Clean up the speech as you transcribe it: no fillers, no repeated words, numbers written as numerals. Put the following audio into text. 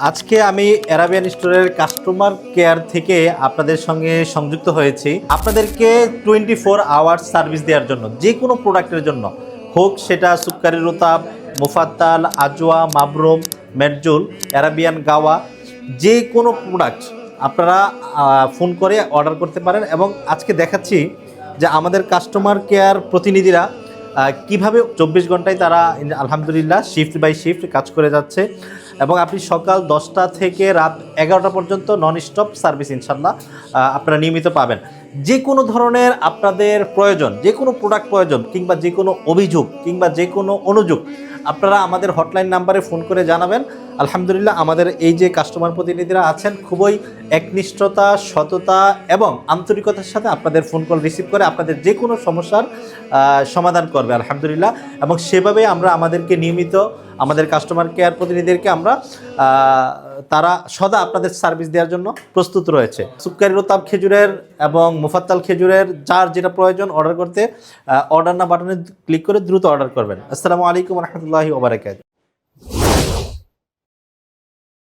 আজকে আমি অ্যারাবিয়ান স্টোরের কাস্টমার কেয়ার থেকে আপনাদের সঙ্গে সংযুক্ত হয়েছি আপনাদেরকে 24 আওয়ার্স সার্ভিস দেওয়ার জন্য যে কোনো প্রোডাক্টের জন্য হোক সেটা সুক্কারি রুতাব, মুফাত্তাল, আজওয়া, মাবরুম, মেরজুল, অ্যারাবিয়ান গাওয়া, যে কোনো প্রোডাক্ট আপনারা ফোন করে অর্ডার করতে পারেন। এবং আজকে দেখাচ্ছি যে আমাদের কাস্টমার কেয়ার প্রতিনিধিরা কিভাবে 24 ঘন্টায় তারা আলহামদুলিল্লাহ শিফট বাই শিফট কাজ করে যাচ্ছে। এবং আপনি সকাল 10টা থেকে রাত 11টা পর্যন্ত নন স্টপ সার্ভিস ইনশাল্লাহ আপনারা নিয়মিত পাবেন। যে কোনো ধরনের আপনাদের প্রয়োজন, যে কোনো প্রোডাক্ট প্রয়োজন কিংবা যে কোনো অভিযোগ কিংবা যে কোনো অনুযোগ আপনারা আমাদের হটলাইন নাম্বারে ফোন করে জানাবেন। আলহামদুলিল্লাহ আমাদের এই যে কাস্টমার প্রতিনিধিরা আছেন খুবই একনিষ্ঠতা, সততা এবং আন্তরিকতার সাথে আপনাদের ফোন কল রিসিভ করে আপনাদের যে কোনো সমস্যার সমাধান করবে আলহামদুলিল্লাহ। এবং সেভাবে আমরা আমাদেরকে নিয়মিত আমাদের কাস্টমার কেয়ার প্রতিনিধিদেরকে আমরা তারা সদা আপনাদের সার্ভিস দেওয়ার জন্য প্রস্তুত রয়েছে। সুক্কারি রুতাব খেজুরের এবং মুফাত্তাল খেজুরের যার যেটা প্রয়োজন অর্ডার করতে অর্ডার না বাটনে ক্লিক করে দ্রুত অর্ডার করবেন। আসসালামু আলাইকুম রহমতুল্লাহি ওয়া বারাকাতুহু।